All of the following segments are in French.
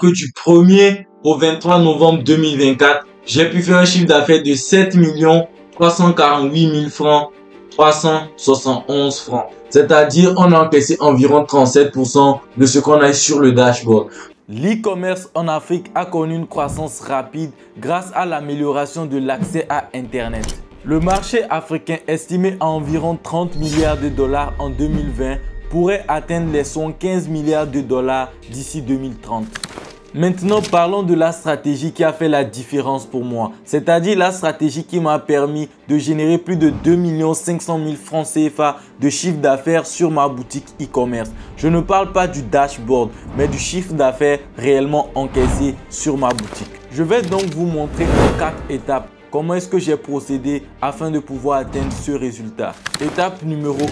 que du 1er au 23 novembre 2024, j'ai pu faire un chiffre d'affaires de 7 348 000 francs 371 francs. C'est-à-dire, on a encaissé environ 37% de ce qu'on a sur le dashboard. L'e-commerce en Afrique a connu une croissance rapide grâce à l'amélioration de l'accès à Internet. Le marché africain, estimé à environ 30 milliards de dollars en 2020, pourrait atteindre les 115 milliards de dollars d'ici 2030. Maintenant, parlons de la stratégie qui a fait la différence pour moi, c'est-à-dire la stratégie qui m'a permis de générer plus de 2 500 000 francs CFA de chiffre d'affaires sur ma boutique e-commerce. Je ne parle pas du dashboard, mais du chiffre d'affaires réellement encaissé sur ma boutique. Je vais donc vous montrer en 4 étapes comment est-ce que j'ai procédé afin de pouvoir atteindre ce résultat. Étape numéro 1.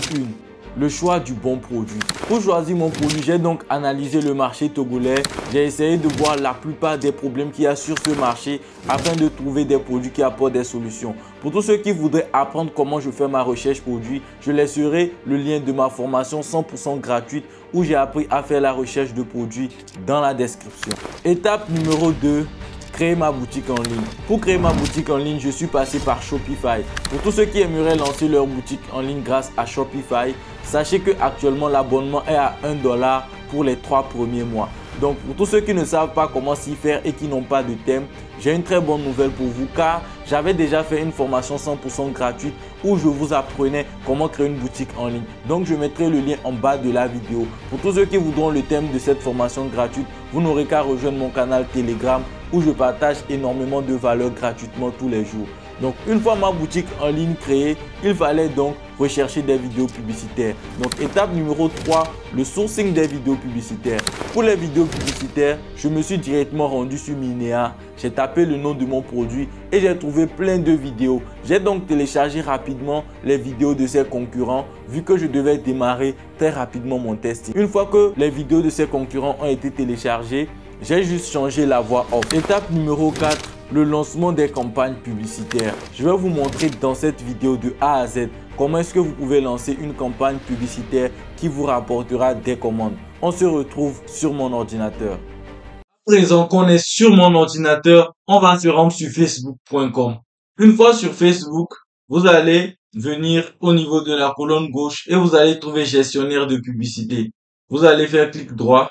Le choix du bon produit. Pour choisir mon produit, j'ai donc analysé le marché togolais. J'ai essayé de voir la plupart des problèmes qu'il y a sur ce marché afin de trouver des produits qui apportent des solutions. Pour tous ceux qui voudraient apprendre comment je fais ma recherche produit, je laisserai le lien de ma formation 100% gratuite où j'ai appris à faire la recherche de produits dans la description. Étape numéro 2. Créer ma boutique en ligne. Pour créer ma boutique en ligne, je suis passé par Shopify. Pour tous ceux qui aimeraient lancer leur boutique en ligne grâce à Shopify, sachez que actuellement l'abonnement est à 1 $ pour les 3 premiers mois. Donc pour tous ceux qui ne savent pas comment s'y faire et qui n'ont pas de thème, j'ai une très bonne nouvelle pour vous car j'avais déjà fait une formation 100% gratuite où je vous apprenais comment créer une boutique en ligne. Donc je mettrai le lien en bas de la vidéo. Pour tous ceux qui voudront le thème de cette formation gratuite, vous n'aurez qu'à rejoindre mon canal Telegram où je partage énormément de valeurs gratuitement tous les jours. Donc une fois ma boutique en ligne créée, il fallait donc rechercher des vidéos publicitaires. Donc étape numéro 3, le sourcing des vidéos publicitaires. Pour les vidéos publicitaires, je me suis directement rendu sur Minea. J'ai tapé le nom de mon produit et j'ai trouvé plein de vidéos. J'ai donc téléchargé rapidement les vidéos de ses concurrents vu que je devais démarrer très rapidement mon testing. Une fois que les vidéos de ses concurrents ont été téléchargées, j'ai juste changé la voix off. Étape numéro 4, le lancement des campagnes publicitaires. Je vais vous montrer dans cette vidéo de A à Z comment est-ce que vous pouvez lancer une campagne publicitaire qui vous rapportera des commandes. On se retrouve sur mon ordinateur. À présent qu'on est sur mon ordinateur, on va se rendre sur facebook.com. Une fois sur Facebook, vous allez venir au niveau de la colonne gauche et vous allez trouver gestionnaire de publicité. Vous allez faire clic droit.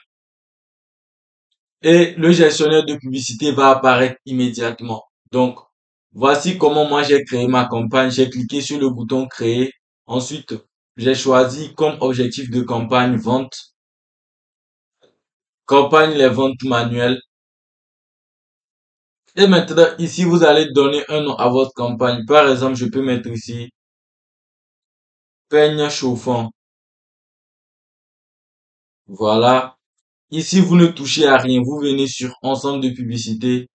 Et le gestionnaire de publicité va apparaître immédiatement. Donc, voici comment moi j'ai créé ma campagne. J'ai cliqué sur le bouton créer. Ensuite, j'ai choisi comme objectif de campagne vente. Campagne les ventes manuelles. Et maintenant, ici, vous allez donner un nom à votre campagne. Par exemple, je peux mettre ici peigne chauffant. Voilà. Ici, vous ne touchez à rien. Vous venez sur ensemble de publicités.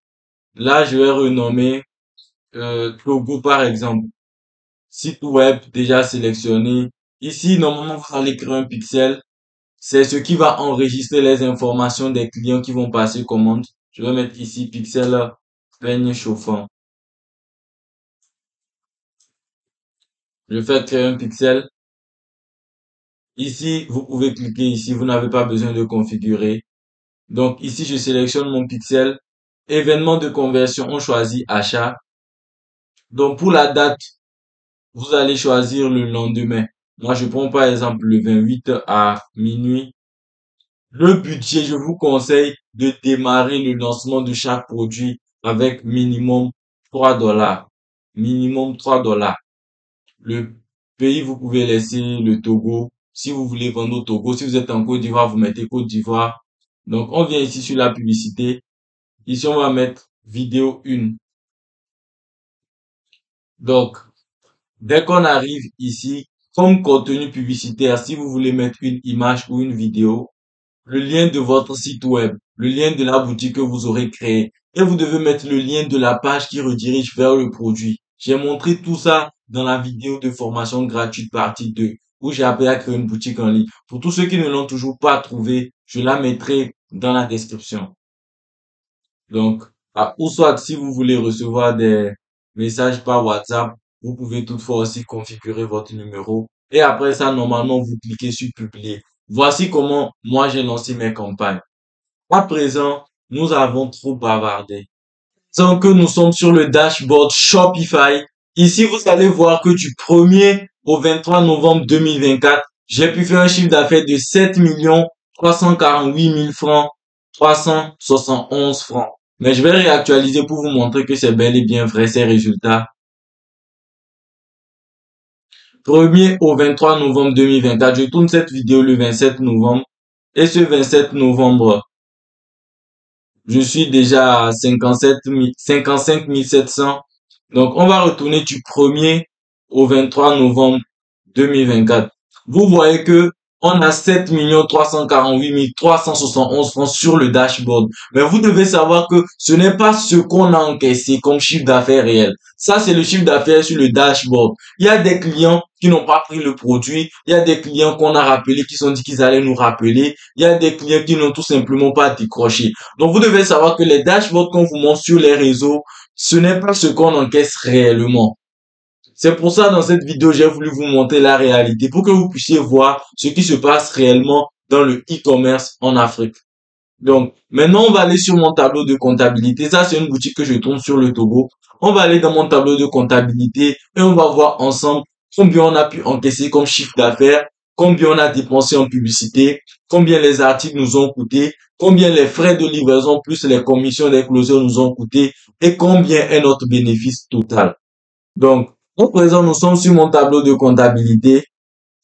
Là, je vais renommer logo par exemple. Site web déjà sélectionné. Ici, normalement, vous allez créer un pixel. C'est ce qui va enregistrer les informations des clients qui vont passer commande. Je vais mettre ici pixel peigne chauffant. Je fais créer un pixel. Ici, vous pouvez cliquer ici. Vous n'avez pas besoin de configurer. Donc ici, je sélectionne mon pixel. Événement de conversion, on choisit achat. Donc pour la date, vous allez choisir le lendemain. Moi, je prends par exemple le 28 à minuit. Le budget, je vous conseille de démarrer le lancement de chaque produit avec minimum 3 $. Minimum 3 $. Le pays, vous pouvez laisser le Togo. Si vous voulez vendre au Togo, si vous êtes en Côte d'Ivoire, vous mettez Côte d'Ivoire. Donc, on vient ici sur la publicité. Ici, on va mettre vidéo 1. Donc, dès qu'on arrive ici, comme contenu publicitaire, si vous voulez mettre une image ou une vidéo, le lien de votre site web, le lien de la boutique que vous aurez créé, et vous devez mettre le lien de la page qui redirige vers le produit. J'ai montré tout ça dans la vidéo de formation gratuite partie 2, où j'ai appris à créer une boutique en ligne. Pour tous ceux qui ne l'ont toujours pas trouvé, je la mettrai dans la description. Donc, ou soit si vous voulez recevoir des messages par WhatsApp, vous pouvez toutefois aussi configurer votre numéro. Et après ça, normalement, vous cliquez sur publier. Voici comment moi j'ai lancé mes campagnes. À présent, Nous avons trop bavardé. Tant que nous sommes sur le dashboard Shopify, ici vous allez voir que du 1er au 23 novembre 2024, j'ai pu faire un chiffre d'affaires de 7 348 000 francs, 371 francs. Mais je vais réactualiser pour vous montrer que c'est bel et bien vrai ces résultats. 1er au 23 novembre 2024, je tourne cette vidéo le 27 novembre. Et ce 27 novembre, je suis déjà à 55 700. Donc, on va retourner du 1er au 23 novembre 2024. Vous voyez que on a 7 348 371 francs sur le dashboard. Mais vous devez savoir que ce n'est pas ce qu'on a encaissé comme chiffre d'affaires réel. Ça, c'est le chiffre d'affaires sur le dashboard. Il y a des clients qui n'ont pas pris le produit. Il y a des clients qu'on a rappelés, qui sont dit qu'ils allaient nous rappeler. Il y a des clients qui n'ont tout simplement pas décroché. Donc, vous devez savoir que les dashboards qu'on vous montre sur les réseaux, ce n'est pas ce qu'on encaisse réellement. C'est pour ça, dans cette vidéo, j'ai voulu vous montrer la réalité pour que vous puissiez voir ce qui se passe réellement dans le e-commerce en Afrique. Donc, maintenant, on va aller sur mon tableau de comptabilité. Ça, c'est une boutique que je tourne sur le Togo. On va aller dans mon tableau de comptabilité et on va voir ensemble combien on a pu encaisser comme chiffre d'affaires, combien on a dépensé en publicité, combien les articles nous ont coûté, combien les frais de livraison plus les commissions des closures nous ont coûté et combien est notre bénéfice total. Donc, au présent, nous sommes sur mon tableau de comptabilité.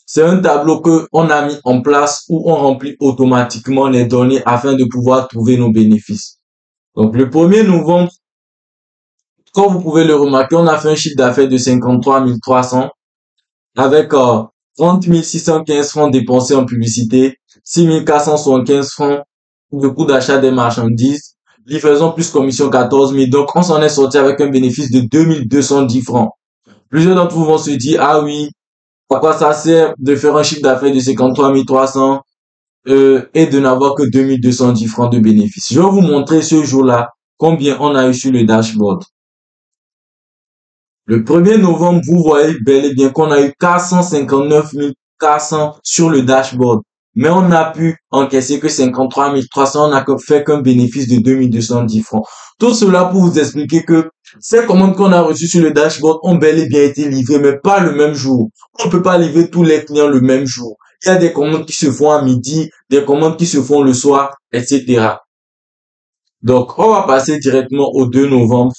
C'est un tableau que on a mis en place où on remplit automatiquement les données afin de pouvoir trouver nos bénéfices. Donc, le 1er novembre, comme vous pouvez le remarquer, on a fait un chiffre d'affaires de 53 300 avec 30 615 francs dépensés en publicité, 6 475 francs de coût d'achat des marchandises, livraison plus commission 14 000. Donc, on s'en est sorti avec un bénéfice de 2210 francs. Plusieurs d'entre vous vont se dire, ah oui, à quoi ça sert de faire un chiffre d'affaires de 53 300 et de n'avoir que 2210 francs de bénéfice. Je vais vous montrer ce jour-là combien on a eu sur le dashboard. Le 1er novembre, vous voyez bel et bien qu'on a eu 459 400 sur le dashboard. Mais on n'a pu encaisser que 53 300, on n'a fait qu'un bénéfice de 2210 francs. Tout cela pour vous expliquer que ces commandes qu'on a reçues sur le dashboard ont bel et bien été livrées, mais pas le même jour. On ne peut pas livrer tous les clients le même jour. Il y a des commandes qui se font à midi, des commandes qui se font le soir, etc. Donc, on va passer directement au 2 novembre.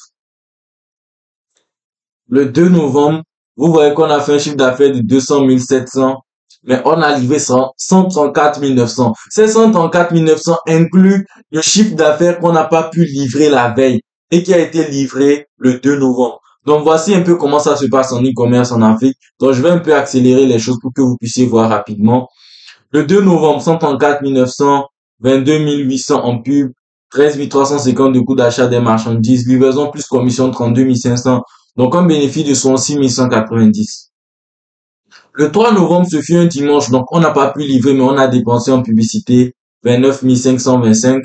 Le 2 novembre, vous voyez qu'on a fait un chiffre d'affaires de 200 700, mais on a livré 134 900. Ces 134 900 incluent le chiffre d'affaires qu'on n'a pas pu livrer la veille et qui a été livré le 2 novembre. Donc, voici un peu comment ça se passe en e-commerce en Afrique. Donc, je vais un peu accélérer les choses pour que vous puissiez voir rapidement. Le 2 novembre, 134 900, 22 800 en pub, 13 350 de coût d'achat des marchandises, livraison plus commission 32 500. Donc, un bénéfice de 66 190. Le 3 novembre, ce fut un dimanche, donc on n'a pas pu livrer, mais on a dépensé en publicité 29 525.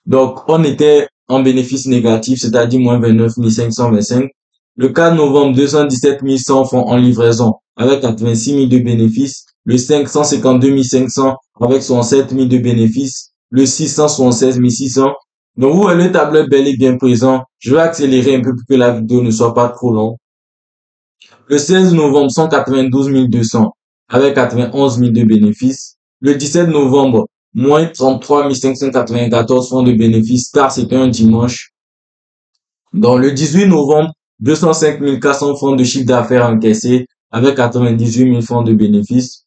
Donc, on était en bénéfice négatif, c'est-à-dire moins 29 525. Le 4 novembre, 217 100 francs en livraison, avec 86 000 de bénéfices. Le 5, 152 500 avec 67 000 de bénéfices. Le 6, 176 600. Donc, vous voyez, le tableau est bel et bien présent. Je vais accélérer un peu pour que la vidéo ne soit pas trop longue. Le 16 novembre, 192 200 avec 91 000 de bénéfices. Le 17 novembre, moins 33 594 francs de bénéfices car c'était un dimanche. Dans le 18 novembre, 205 400 francs de chiffre d'affaires encaissés avec 98 000 francs de bénéfices.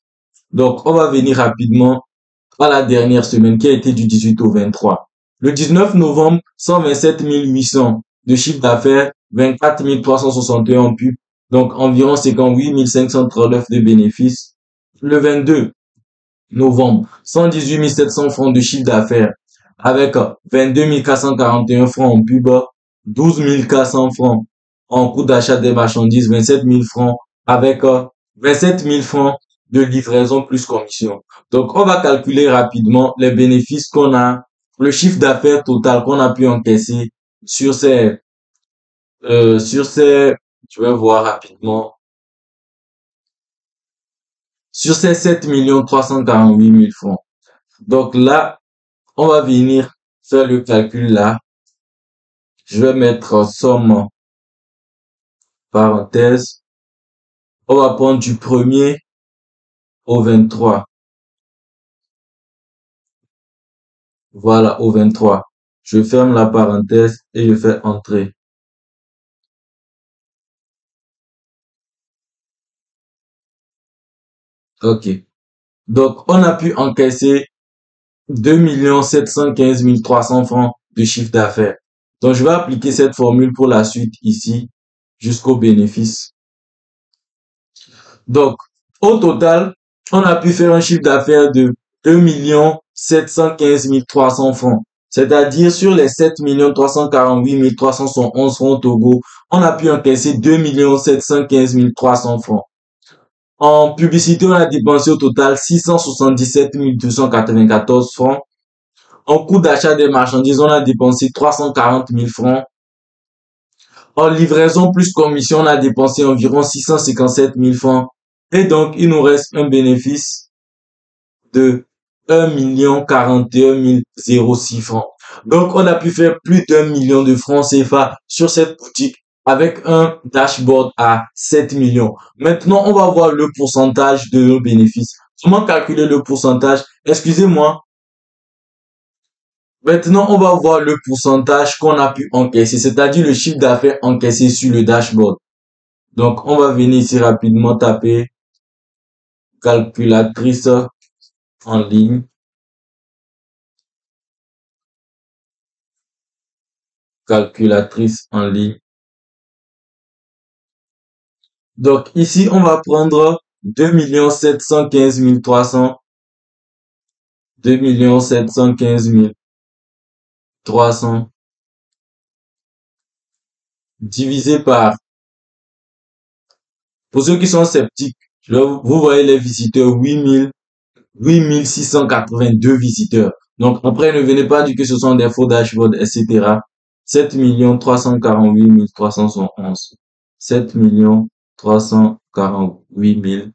Donc, on va venir rapidement à la dernière semaine qui a été du 18 au 23. Le 19 novembre, 127 800 de chiffre d'affaires, 24 361 en pub, donc environ 58 539 de bénéfices. Le 22 novembre, 118 700 francs de chiffre d'affaires avec 22 441 francs en pub, 12 400 francs en coût d'achat des marchandises, 27 000 francs avec 27 000 francs de livraison plus commission. Donc, on va calculer rapidement les bénéfices qu'on a, le chiffre d'affaires total qu'on a pu encaisser sur ces, je vais voir rapidement, sur ces 7 348 000 francs. Donc là, on va venir faire le calcul là. Je vais mettre somme parenthèse. On va prendre du 1er au 23. Voilà, au 23. Je ferme la parenthèse et je fais entrer. OK. Donc, on a pu encaisser 2 715 300 francs de chiffre d'affaires. Donc, je vais appliquer cette formule pour la suite ici jusqu'au bénéfice. Donc, au total, on a pu faire un chiffre d'affaires de 2 715 300 francs. C'est-à-dire sur les 7 348 311 francs Togo, on a pu encaisser 2 715 300 francs. En publicité, on a dépensé au total 677 294 francs. En coût d'achat des marchandises, on a dépensé 340 000 francs. En livraison plus commission, on a dépensé environ 657 000 francs. Et donc, il nous reste un bénéfice de 1 041 006 francs. Donc, on a pu faire plus d'1 million de francs CFA sur cette boutique avec un dashboard à 7 millions. Maintenant, on va voir le pourcentage de nos bénéfices. Comment calculer le pourcentage? Excusez-moi. Maintenant, on va voir le pourcentage qu'on a pu encaisser, c'est-à-dire le chiffre d'affaires encaissé sur le dashboard. Donc, on va venir ici rapidement taper calculatrice en ligne. Calculatrice en ligne. Donc, ici, on va prendre 2 715 300. 2 715 300 divisé par, pour ceux qui sont sceptiques, vous voyez les visiteurs, 8682 visiteurs. Donc, après, ne venez pas dire que ce sont des faux dashboards, etc. 7 348 311. 7 348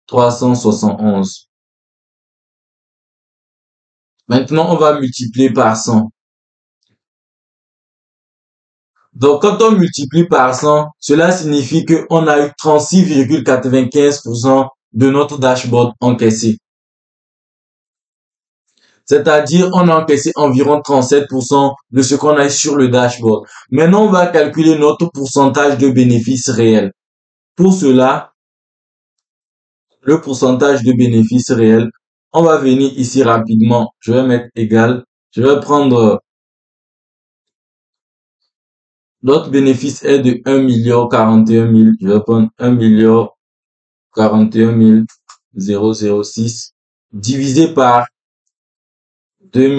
371. Maintenant, on va multiplier par 100. Donc, quand on multiplie par 100, cela signifie qu'on a eu 36,95% de notre dashboard encaissé. C'est-à-dire, on a encaissé environ 37% de ce qu'on a sur le dashboard. Maintenant, on va calculer notre pourcentage de bénéfice réel. Pour cela, le pourcentage de bénéfice réel, on va venir ici rapidement. Je vais mettre égal. Je vais prendre, notre bénéfice est de 1 041 000. Je vais prendre 1 041 006 divisé par 2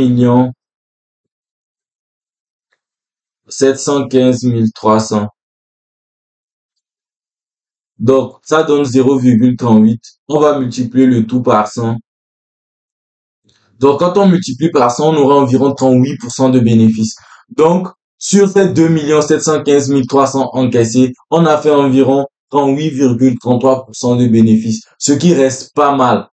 715 300. Donc, ça donne 0,38. On va multiplier le tout par 100. Donc, quand on multiplie par 100, on aura environ 38% de bénéfices. Donc, sur ces 2 715 300 encaissés, on a fait environ 38,33% de bénéfices, ce qui reste pas mal.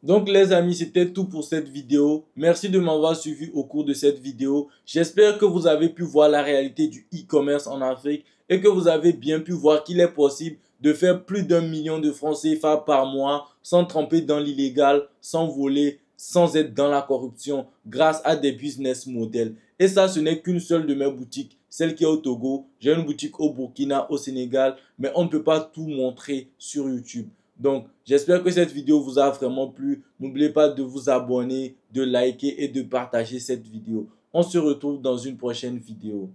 Donc les amis, c'était tout pour cette vidéo. Merci de m'avoir suivi au cours de cette vidéo. J'espère que vous avez pu voir la réalité du e-commerce en Afrique et que vous avez bien pu voir qu'il est possible de faire plus d'1 million de francs CFA par mois sans tremper dans l'illégal, sans voler, sans être dans la corruption grâce à des business models. Et ça, ce n'est qu'une seule de mes boutiques, celle qui est au Togo. J'ai une boutique au Burkina, au Sénégal, mais on ne peut pas tout montrer sur YouTube. Donc, j'espère que cette vidéo vous a vraiment plu. N'oubliez pas de vous abonner, de liker et de partager cette vidéo. On se retrouve dans une prochaine vidéo.